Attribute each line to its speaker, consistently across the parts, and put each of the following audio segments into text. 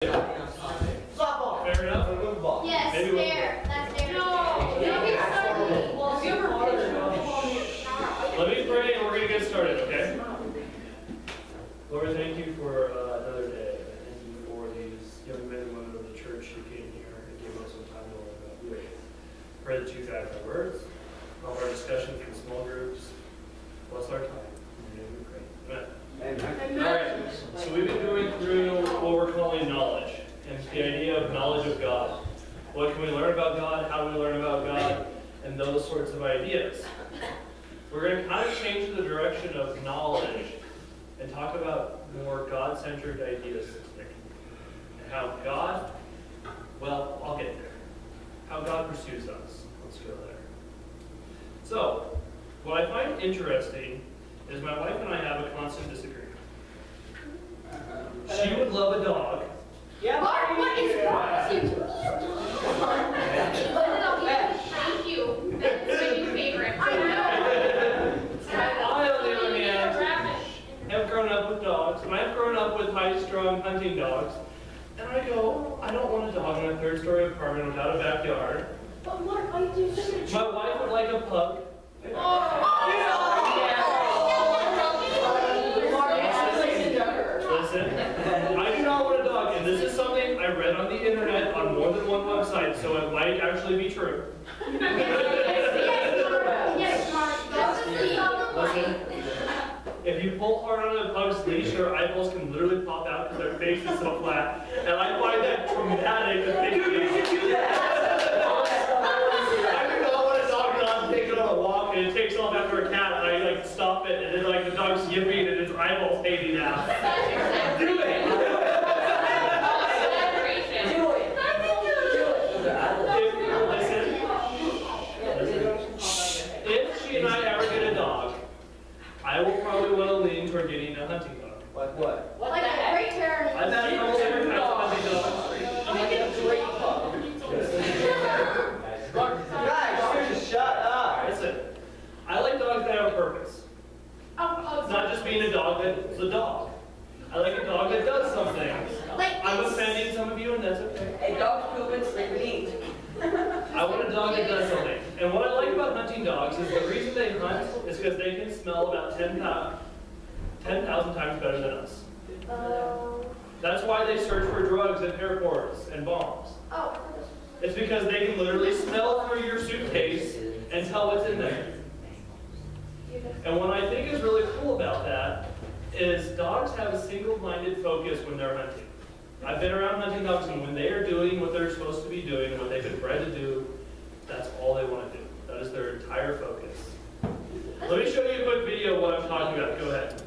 Speaker 1: Softball. Fair enough. Ball.
Speaker 2: Yes,
Speaker 1: maybe
Speaker 2: fair. That's fair.
Speaker 3: No.
Speaker 1: Let me pray and we're going to get started, okay? Lord, thank you for another day. Thank you for these young men and women of the church who came here and gave us some time to learn about you. Pray that you guide my words, help our discussions in small groups. Bless our time. In your name we pray. Amen.
Speaker 3: Amen.
Speaker 1: All right, so we've been going through what we're calling knowledge, and it's the idea of knowledge of God. What can we learn about God? How do we learn about God? And those sorts of ideas. We're going to kind of change the direction of knowledge and talk about more God-centered ideas today. And how God, well, I'll get there. How God pursues us. Let's go there. So, what I find interesting is my wife and I have a constant disagreement. She would love a dog.
Speaker 3: Yeah.
Speaker 2: Mark, what is wrong with you? Thank you. That's my new favorite. I know.
Speaker 1: I, on the other hand, have grown up with dogs, and I've grown up with high-strung hunting dogs. And I go, I don't want a dog in a third-story apartment without a backyard.
Speaker 2: But Mark, I do so much.
Speaker 1: My wife would like a pug. Listen, I do not want a dog, and this is something I read on the internet on more than one website, so it might actually be true.
Speaker 2: Yes, Mark. That's the
Speaker 1: Listen, if you pull hard on a pug's leash, their eyeballs can literally pop out because their face is so flat, and I find that traumatic to think about. I do not want a dog that I'm taking on a walk and it takes off after a cat, and I like stop it, and then like the dog's yipping and its eyeballs hanging out. Do it! If she and I ever get a dog, I will probably want to lean toward getting a hunting dog.
Speaker 4: Like what?
Speaker 2: Like a great Pyrenees.
Speaker 1: I've had a couple different types of hunting dogs.
Speaker 4: Guys, just shut up.
Speaker 1: Listen, I like dogs that have a purpose. It's not just being a dog that's a dog. I like a dog that does some things. I'm offending some of you, and that's okay.
Speaker 4: Hey, dogs poop and sleep and eat.
Speaker 1: I want a dog that does something. And what I like about hunting dogs is the reason they hunt is because they can smell about 10,000 times better than us. That's why they search for drugs at airports and bombs. It's because they can literally smell through your suitcase and tell what's in there. And what I think is really cool about that is dogs have a single-minded focus when they're hunting. I've been around hunting dogs, and when they are doing what they're supposed to be doing, what they've been bred to do, that's all they want to do. That is their entire focus. Let me show you a quick video of what I'm talking about. Go ahead.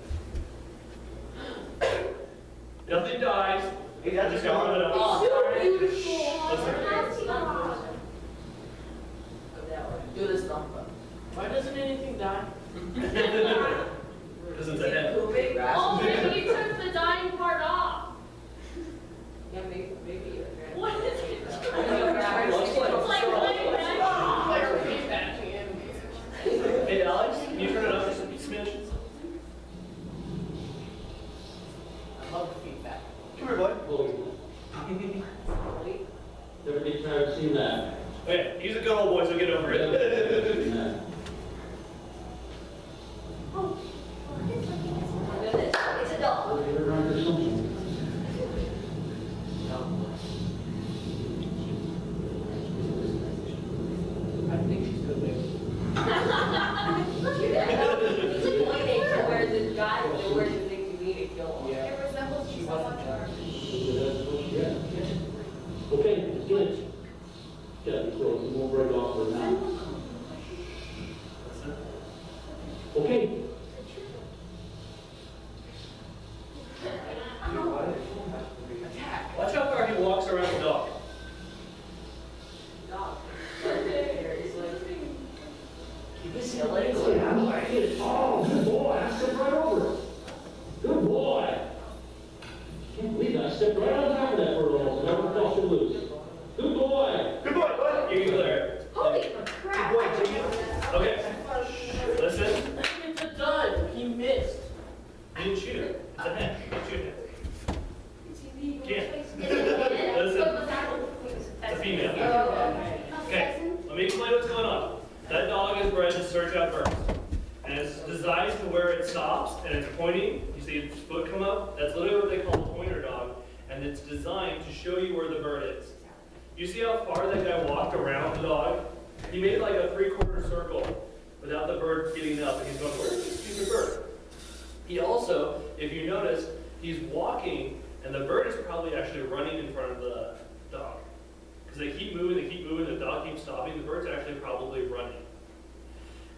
Speaker 1: Nothing dies.
Speaker 4: Hey, that's
Speaker 1: Just
Speaker 4: a
Speaker 1: go
Speaker 4: dog.
Speaker 1: with it up. Listen.
Speaker 4: Do this thumb.
Speaker 3: Why doesn't anything die?
Speaker 1: Because it's a head.
Speaker 4: Pooping?
Speaker 3: Oh, maybe you took the dying part off.
Speaker 4: Yeah, maybe.
Speaker 3: What is it?
Speaker 4: Looks
Speaker 3: It's like playing
Speaker 1: Hey, Alex, can you turn it up just a smidge?
Speaker 4: I love the feedback.
Speaker 1: Come here, boy.
Speaker 5: Never get tired of seeing that.
Speaker 1: Okay, he's a good old boy, so get over it.
Speaker 4: It's a dog. I think she's good there. Where the guy, where you think you need to kill him.
Speaker 2: It resembles you so much.
Speaker 5: Okay, let's get it. Yeah, so we won't break off for now. Okay.
Speaker 1: Watch how far he walks around the dog.
Speaker 4: Dog. Keep his heel in.
Speaker 5: Oh, good boy. I stepped right over it. Good boy. Can't believe that. I stepped right on top of that for a little, so never felt it loose. Good boy.
Speaker 1: Good boy, bud. You can clear it.
Speaker 2: Holy crap.
Speaker 1: Okay. Listen.
Speaker 3: It's a dud. He missed.
Speaker 1: You didn't shoot it. It's a head. You didn't shoot it.
Speaker 2: It's illegal.
Speaker 1: Can't. it's designed to show you where the bird is. You see how far that guy walked around the dog? He made like a 3/4 circle without the bird getting up, and he's going, where's this stupid bird? He also, if you notice, he's walking, and the bird is probably actually running in front of the dog. Because they keep moving, the dog keeps stopping, the bird's actually probably running.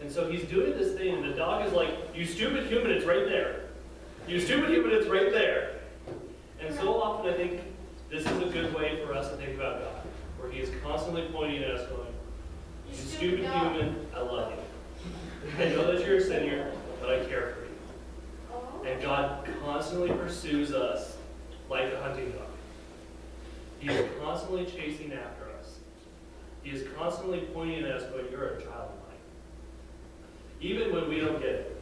Speaker 1: And so he's doing this thing, and the dog is like, you stupid human, it's right there. You stupid human, it's right there. And so often I think this is a good way for us to think about God, where he is constantly pointing at us going, you stupid human, I love you. I know that you're a sinner, but I care for you. And God constantly pursues us like a hunting dog. He is constantly chasing after us. He is constantly pointing at us going, you're a child of mine. Even when we don't get it.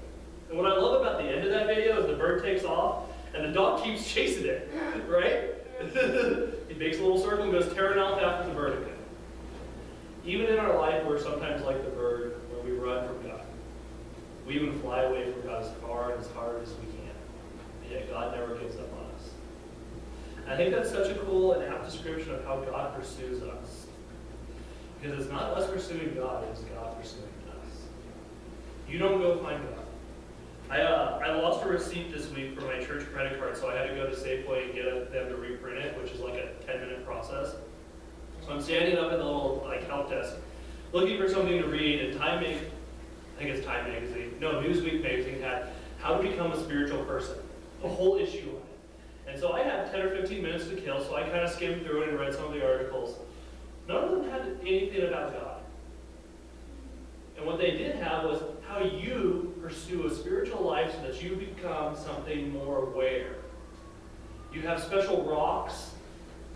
Speaker 1: And what I love about the end of that video is the bird takes off, and the dog keeps chasing it, right? He makes a little circle and goes tearing off after the bird again. Even in our life, we're sometimes like the bird, where we run from God. We even fly away from God as far and as hard as we can. And yet God never gives up on us. And I think that's such a cool and apt description of how God pursues us. Because it's not us pursuing God, it's God pursuing us. You don't go find God. I lost a receipt this week for my church credit card, so I had to go to Safeway and get them to reprint it, which is like a 10-minute process. So I'm standing up at the little help desk, looking for something to read, and Newsweek magazine had How to Become a Spiritual Person, a whole issue on it. And so I had 10 or 15 minutes to kill, so I kind of skimmed through it and read some of the articles. None of them had anything about God. And what they did have was how you pursue a spiritual life so that you become something more aware. You have special rocks.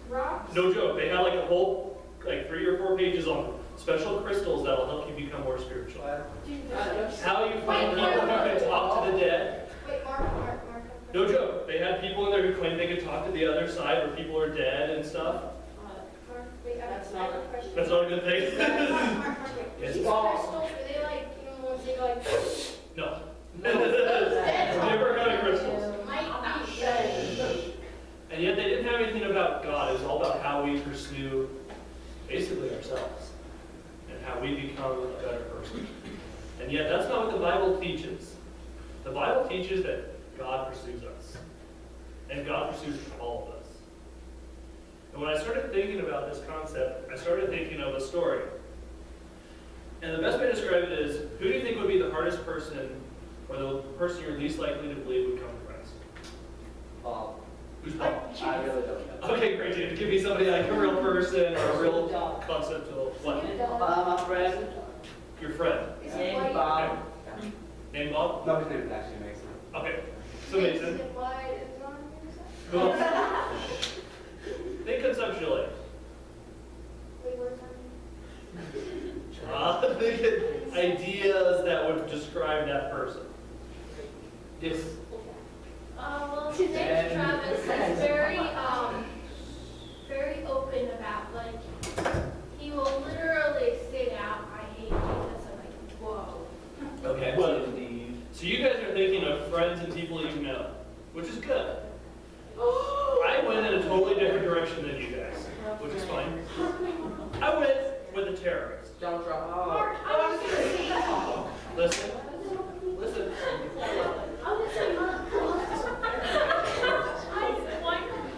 Speaker 2: Rocks?
Speaker 1: No joke. They had like a whole, 3 or 4 pages on special crystals that will help you become more spiritual. How you find people who can talk to the dead.
Speaker 2: Wait, Mark.
Speaker 1: No joke. They had people in there who claimed they could talk to the other side where people are dead and stuff.
Speaker 2: Mark, wait, I have a question.
Speaker 1: That's not a good thing.
Speaker 2: Mark,
Speaker 1: Yes.
Speaker 2: these crystals, were they ones they go
Speaker 1: No. Different kind of crystals.
Speaker 2: might be dead?
Speaker 1: And yet they didn't have anything about God. It was all about how we pursue basically ourselves and how we become a better person. And yet that's not what the Bible teaches. The Bible teaches that God pursues us. And God pursues all of us. And when I started thinking about this concept, I started thinking of a story. And the best way to describe it is, who do you think would be the hardest person, or the person you're least likely to believe would come to Christ?
Speaker 6: Bob.
Speaker 1: Who's Paul?
Speaker 6: I really don't know.
Speaker 1: Okay, great. Dude. Give me somebody like a real person or a real concept of what?
Speaker 6: My friend.
Speaker 1: Your friend.
Speaker 2: Is it
Speaker 6: Named
Speaker 2: white?
Speaker 6: Bob.
Speaker 1: Name Bob?
Speaker 6: No, his name is actually Mason.
Speaker 1: Okay. So Mason.
Speaker 2: Is it white? Is it on
Speaker 1: Who else? Think conceptually.
Speaker 2: Wait, where's that?
Speaker 1: Think ideas that would describe that person. Yes.
Speaker 3: Well, his name's Travis. He's very open about, he will literally say out, I hate Jesus, and whoa.
Speaker 1: Okay. Well, so you guys are thinking of friends and people you know, which is good. I went in a totally different direction than you guys, which is fine. I went with a terrorist.
Speaker 6: Don't drop.
Speaker 2: Mark, I was gonna say.
Speaker 1: Listen.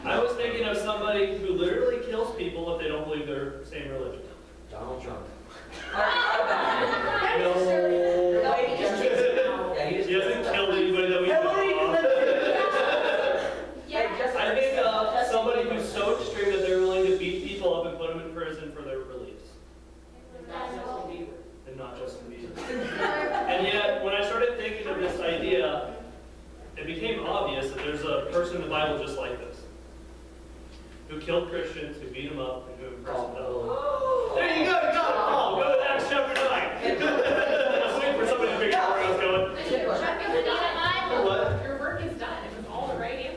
Speaker 1: I was thinking of somebody who literally kills people if they don't believe their same religion.
Speaker 6: Donald Trump.
Speaker 1: No.
Speaker 6: No, he just takes it out. Yeah, he just
Speaker 1: He hasn't killed anybody that we know of. I think of somebody who's so extreme that they're willing to beat people up and put them in prison for their beliefs. And not Justin Bieber. And yet, when I started thinking of this idea, it became obvious that there's a person in the Bible just like this. Who killed Christians, who beat them up, and who imprisoned them. There you go, you got it all. Go to Acts chapter 9. I was waiting for somebody to figure out where I was going. What?
Speaker 2: Your work is done. It was all the writing.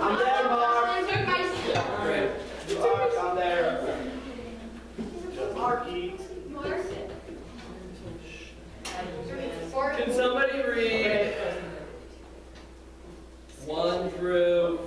Speaker 6: I'm there, Mark.
Speaker 2: Took my seat.
Speaker 6: Mark, I'm there.
Speaker 1: Marky.
Speaker 2: Mark.
Speaker 1: Can somebody read 1 through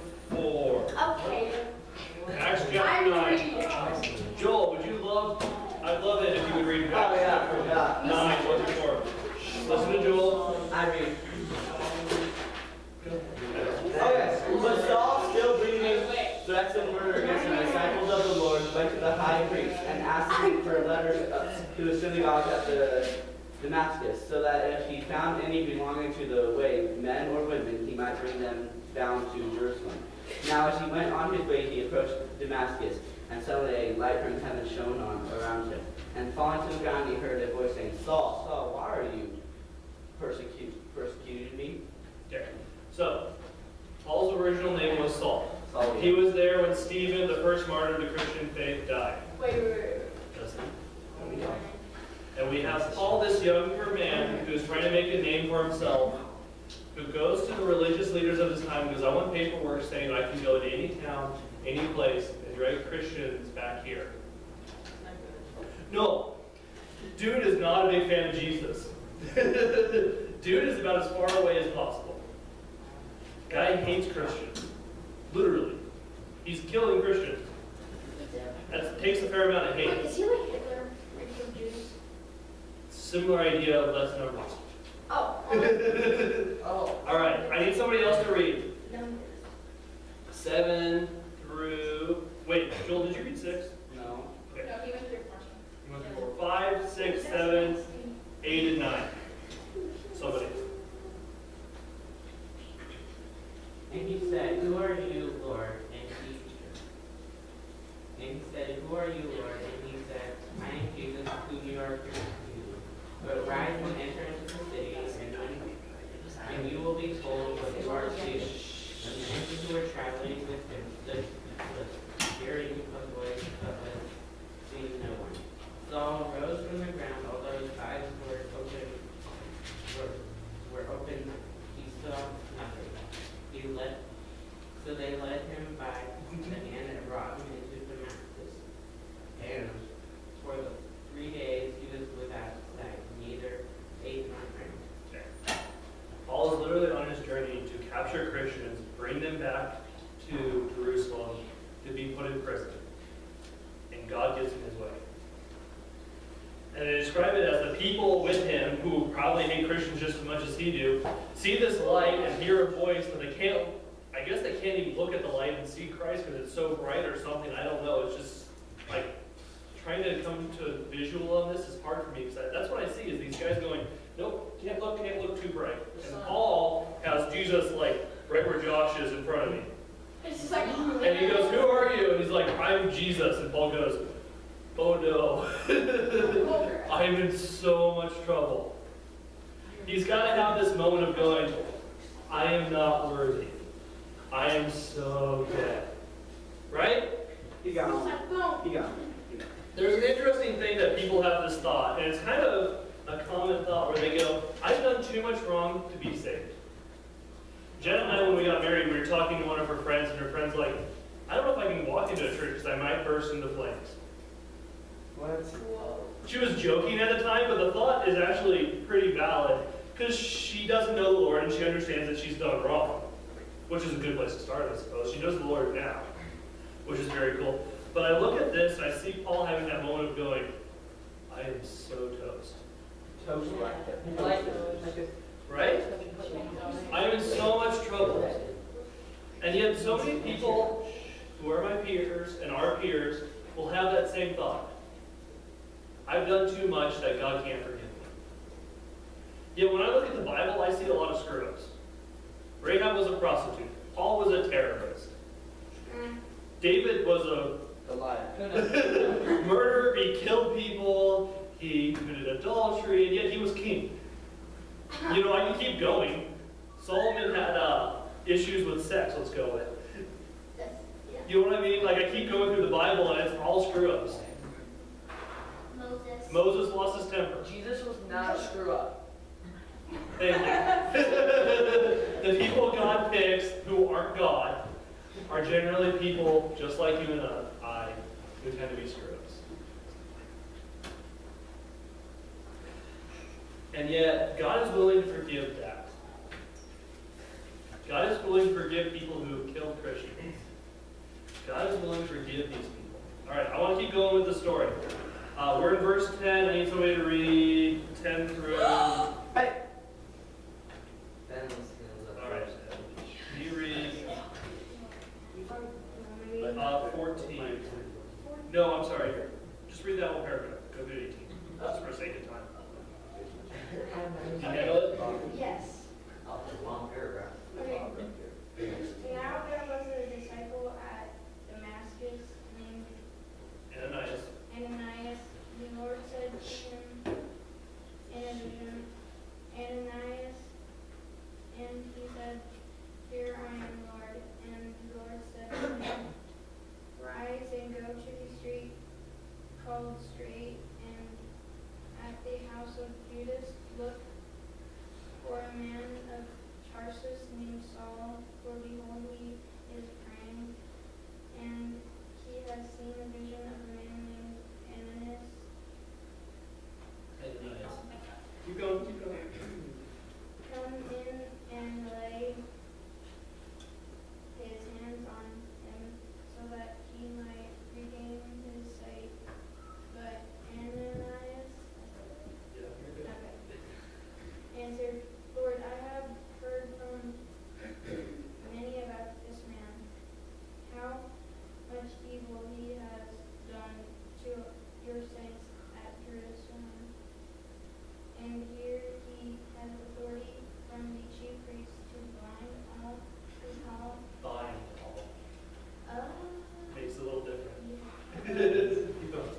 Speaker 6: letters to the synagogue at the Damascus, so that if he found any belonging to the way, men or women, he might bring them down to Jerusalem. Now as he went on his way, he approached Damascus, and suddenly a light from heaven shone around him. And falling to the ground, he heard a voice saying, Saul, Saul, why are you persecuting me?
Speaker 1: Okay. So, Paul's original name was Saul.
Speaker 6: Saul,
Speaker 1: He was there when Stephen, the first martyr of the Christian faith, died.
Speaker 3: Wait.
Speaker 1: Doesn't he? And we have Paul, this younger man who's trying to make a name for himself, who goes to the religious leaders of his time and goes, I want paperwork saying I can go to any town, any place, and drag Christians back here. No. Dude is not a big fan of Jesus. Dude is about as far away as possible. Guy hates Christians. Literally. He's killing Christians. That takes a fair amount of
Speaker 3: Wait,
Speaker 1: hate.
Speaker 3: is he like Hitler? From Jews?
Speaker 1: Similar idea of less numbers.
Speaker 3: Oh.
Speaker 4: Oh.
Speaker 1: All right, I need somebody else to read.
Speaker 3: Numbers.
Speaker 1: 7 through... Wait, Joel, did you read 6?
Speaker 6: No.
Speaker 1: Okay.
Speaker 2: No, he went through 14.
Speaker 1: You went through 5, 6, 7, 8, and 9. Somebody.
Speaker 7: And he said, Who are you, Lord? And he said, Who are you, Lord? And he said, I am Jesus, whom you are persecuting. But rise and enter into the city, and you will be told what you are to do. And the men who were traveling with him stood speechless, hearing a voice, but seeing no one. Saul rose from the ground, although his eyes were open, he saw nothing. So they led him by the hand and brought him into Damascus. And for the 3 days he was without sight, neither ate nor drank.
Speaker 1: Okay. Paul is literally on his journey to capture Christians, bring them back to Jerusalem to be put in prison. And God gets in his way. And they describe it as the people with him, who probably hate Christians just as much as he do, see this light and hear a voice, but they can't, I guess they can't even look at the light and see Christ because it's so bright or something. I don't know. It's just like trying to come to a visual of this is hard for me because that's what I see is these guys going, nope, can't look too bright. And Paul has Jesus like right where Josh is in front of me.
Speaker 3: It's just like,
Speaker 1: And he goes, who are you? And he's like, I'm Jesus. And Paul goes, oh no, I'm in so much trouble. He's got to have this moment of going, I am not worthy. I am so dead. Right?
Speaker 6: He got
Speaker 3: it's
Speaker 6: him.
Speaker 3: like, boom.
Speaker 6: He got him.
Speaker 1: There's an interesting thing that people have this thought, and it's kind of a common thought where they go, I've done too much wrong to be saved. Jen and I, when we got married, we were talking to one of her friends, and her friend's like, I don't know if I can walk into a church because I might burst into flames.
Speaker 6: What?
Speaker 1: She was joking at the time, but the thought is actually pretty valid because she doesn't know the Lord and she understands that she's done wrong, which is a good place to start, I suppose. She knows the Lord now, which is very cool. But I look at this and I see Paul having that moment of going, I am so toast.
Speaker 6: Toast
Speaker 1: Right? I am in so much trouble. And yet so many people who are my peers and our peers will have that same thought. I've done too much that God can't forgive me. Yet when I look at the Bible, I see a lot of screw-ups. Rahab was a prostitute. Paul was a terrorist. David was a murderer. He killed people. He committed adultery, and yet he was king. You know, I can keep going. Solomon had issues with sex. Let's go with. You know what I mean? Like I keep going through the Bible, and it's all screw-ups. Moses lost his temper.
Speaker 4: Jesus was not a screw up.
Speaker 1: Thank you. The people God picks who aren't God are generally people just like you and I who tend to be screw-ups. And yet, God is willing to forgive that. God is willing to forgive people who have killed Christians. God is willing to forgive these people. All right, I want to keep going with the story. We're in verse 10. I need somebody to read 10 through... All right. Can you read 14? No, I'm sorry. Just read that whole paragraph. Go through 18, just for sake of time. Can you handle it?
Speaker 3: Yes.
Speaker 8: Long paragraph.
Speaker 3: Okay. Now there was a disciple at Damascus named Ananias. The Lord said to him in a vision, Ananias, and he said, Here I am, Lord. And the Lord said to him, Rise and go to the street called Straight, and at the house of Judas look for a man of Tarsus named Saul, for behold, he is praying, and he has seen a vision of a man named Ananias.
Speaker 1: Keep going, keep going.
Speaker 3: Come in and lay his hands on him so that he might regain his sight. But Ananias
Speaker 1: Yeah, you're good.
Speaker 3: answered, Lord, I have heard from many about this man, how much evil he has done to your saints at Jerusalem. And here he has authority from the chief priests to bind all who call.
Speaker 1: Bind all. Makes it a little different.
Speaker 3: Yeah.
Speaker 1: Keep going.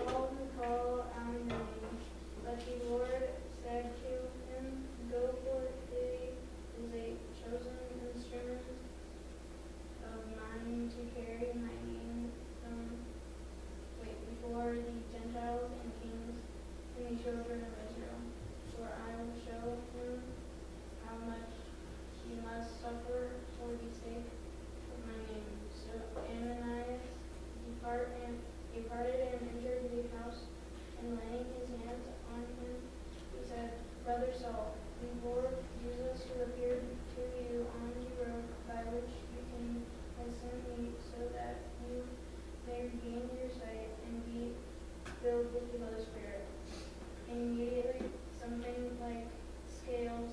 Speaker 3: All who call on the name. But the Lord said to him, Go forth, it is a chosen instrument of mine to carry my name before the Gentiles and kings and the children of Israel. For I will show him how much he must suffer for the sake of my name. So Ananias departed and entered the house, and laying his hands on him, he said, Brother Saul, behold, Jesus, who appeared to you on the road by which you came, has sent me so that you may regain your sight and be filled with the Holy Spirit. Immediately, something like scales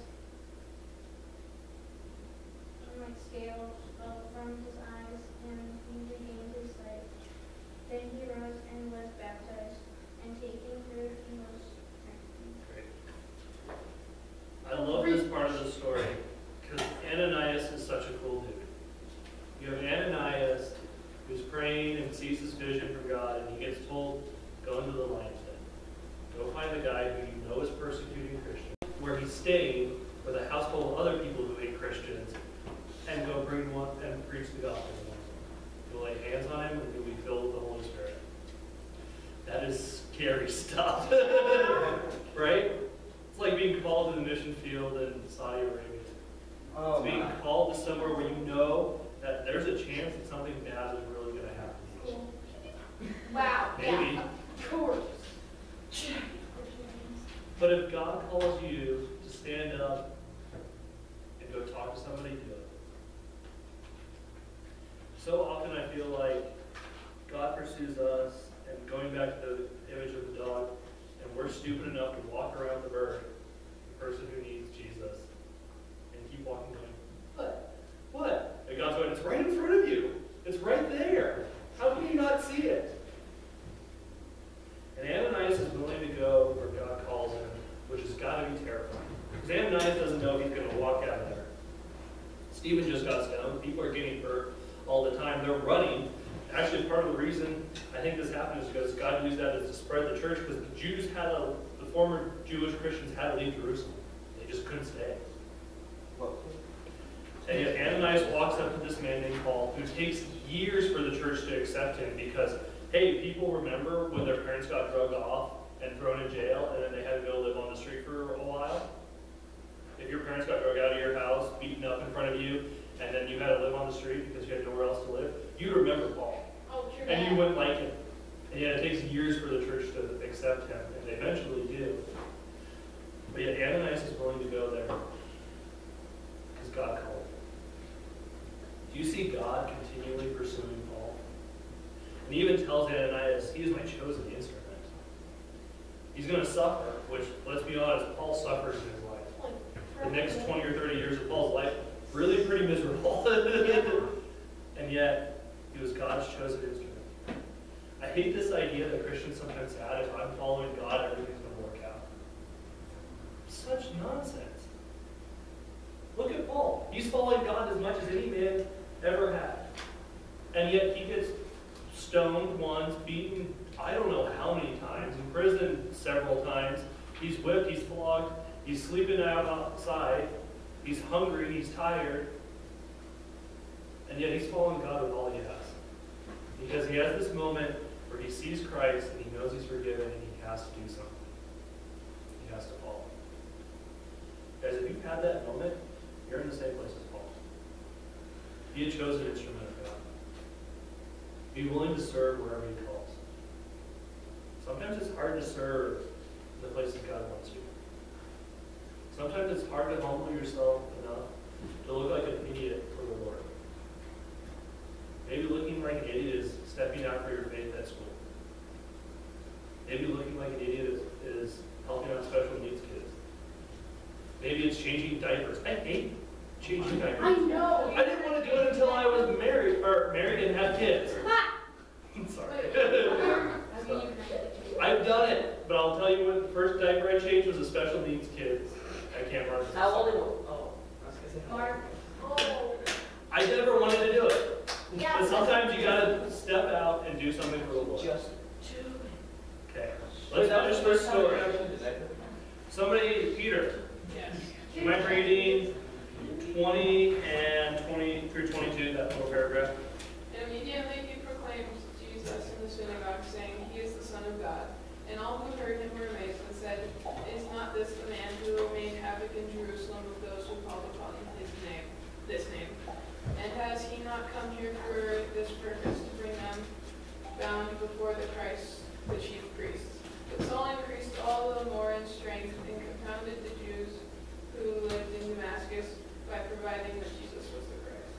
Speaker 3: fell from his eyes, and he regained his sight. Then he rose and was baptized, and taking fruit, he was
Speaker 1: Great. I love this part of the story because Ananias is such a cool dude. You have Ananias who's praying and sees this vision from God, and he gets told, go into the lion's den. Go find the guy who you know is persecuting Christians, where he's staying with a house full of other people who hate Christians, and go bring one and preach the gospel to them. You'll lay hands on him, and you'll be filled with the Holy Spirit. That is scary stuff, right? It's like being called to the mission field in Saudi Arabia.
Speaker 6: Oh,
Speaker 1: It's being
Speaker 6: my.
Speaker 1: called to somewhere where you know that there's a chance that something bad is really going to happen.
Speaker 3: cool.
Speaker 2: Wow,
Speaker 1: Maybe.
Speaker 2: yeah, of course.
Speaker 1: But if God calls you to stand up and go talk to somebody, do it. So often I feel like God pursues us, and going back to the image of the dog, and we're stupid enough to walk around the bird, the person who needs Jesus, and keep walking going, what? And God's going, it's right in front of you. It's right there. How can you not see it? And Ananias is willing to go where God calls him, which has got to be terrifying. Because Ananias doesn't know he's going to walk out of there. Stephen just got stoned. People are getting hurt all the time. They're running. Actually, part of the reason I think this happened is because God used that as to spread the church, because the Jews the former Jewish Christians had to leave Jerusalem. They just couldn't stay. And yet Ananias walks up to this man named Paul, who takes years for the church to accept him because, hey, people remember when their parents got drugged off and thrown in jail, and then they had to go live on the street for a while? If your parents got drugged out of your house, beaten up in front of you, and then you had to live on the street because you had nowhere else to live, you'd remember Paul.
Speaker 2: Oh, true.
Speaker 1: And you wouldn't like him. And yet it takes years for the church to accept him, and they eventually do. But yet Ananias is willing to go there because God called him. Do you see God continually pursuing Paul? And he even tells Ananias, he is my chosen instrument. He's going to suffer, which, let's be honest, Paul suffers in his life. The next 20 or 30 years of Paul's life, really pretty miserable. And yet, he was God's chosen instrument. I hate this idea that Christians sometimes add, if I'm following God, everything's going to work out. Such nonsense. Look at Paul. He's following God as much as any man ever had. And yet he gets stoned once, beaten I don't know how many times, imprisoned several times. He's whipped, he's flogged, he's sleeping out outside, he's hungry, he's tired. And yet he's following God with all he has. Because he has this moment where he sees Christ and he knows he's forgiven and he has to do something. He has to follow. Guys, if you've had that moment, you're in the same place as Paul. Be a chosen instrument of God. Be willing to serve wherever he calls. Sometimes it's hard to serve the places God wants you. Sometimes it's hard to humble yourself enough to look like an idiot for the Lord. Maybe looking like an idiot is stepping out for your faith at school. Maybe looking like an idiot is helping out special needs kids. Maybe it's changing diapers. I hate changing diapers.
Speaker 2: I know.
Speaker 1: I didn't want to do it until I was married and had kids. I'm sorry. I've done it, but I'll tell you what, the first diaper I changed was a special needs kid. I can't remember.
Speaker 4: How old are you? Oh, I was gonna say.
Speaker 2: Mark. Oh.
Speaker 1: I never wanted to do it.
Speaker 2: Yeah.
Speaker 1: But sometimes you gotta step out and do something for the Lord.
Speaker 4: Just
Speaker 1: Okay. Let's finish this story.
Speaker 4: Is that good?
Speaker 1: Somebody, Peter,
Speaker 7: Yes.
Speaker 1: you mind reading 20 and 20 through 22, that little paragraph?
Speaker 8: And immediately he proclaimed Jesus in the synagogue, saying, "He is the Son of God." And all who heard him were amazed and said, "Is not this the man who made havoc in Jerusalem with those who called upon this name? And has he not come here for this purpose, to bring them bound before the Christ, the chief priests?" But Saul increased all the more in strength and confounded the Jews who lived in Damascus by proving that Jesus was the Christ.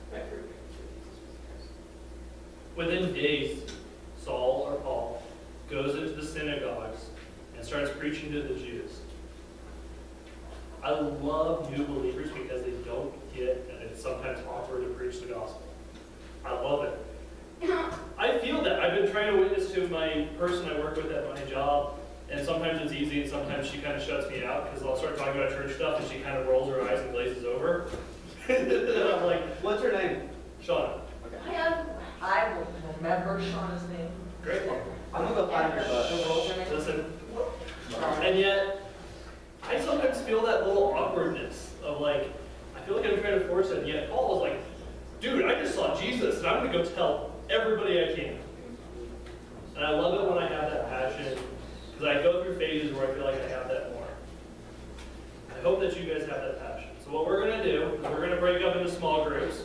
Speaker 1: Within days, Saul or Paul goes into the synagogues and starts preaching to the Jews. I love new believers because they don't get, and it's sometimes awkward to preach the gospel. I love it. I feel that. I've been trying to witness to my person I work with at my job, and sometimes it's easy, and sometimes she kind of shuts me out because I'll start talking about church stuff, and she kind of rolls her eyes and glazes over. And I'm like,
Speaker 6: What's her name?
Speaker 1: Shauna.
Speaker 4: I will remember Shauna's name.
Speaker 1: Great.
Speaker 6: I'm gonna go find her book.
Speaker 1: Listen. And yet, I sometimes feel that little awkwardness of like, I feel like I'm trying to force it, and yet Paul was like, dude, I just saw Jesus, and I'm going to go tell everybody I can. And I love it when I have that passion, because I go through phases where I feel like I have that more. I hope that you guys have that passion. So what we're going to do is we're going to break up into small groups.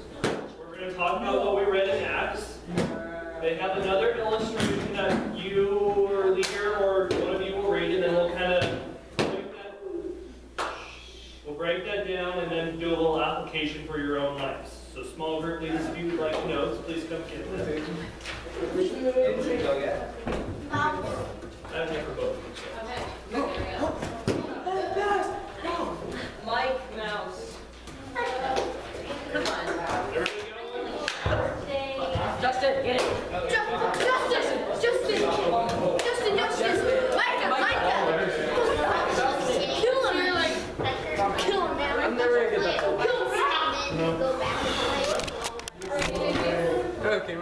Speaker 1: We're going to talk about what we read in Acts. They have another illustration that you or leader or one of you will read, and then we'll kind of break that down and then do a little application for your own lives. So small group leaders, if you would like notes, please come get them.
Speaker 6: Go get.
Speaker 1: I have one for both.
Speaker 4: Mike Mouse. Come on.
Speaker 1: Everybody go?
Speaker 4: Justin, get it.
Speaker 2: Justin. Micah. Kill him, man.
Speaker 4: I'm never gonna get that.
Speaker 3: Go back and play.
Speaker 4: Okay.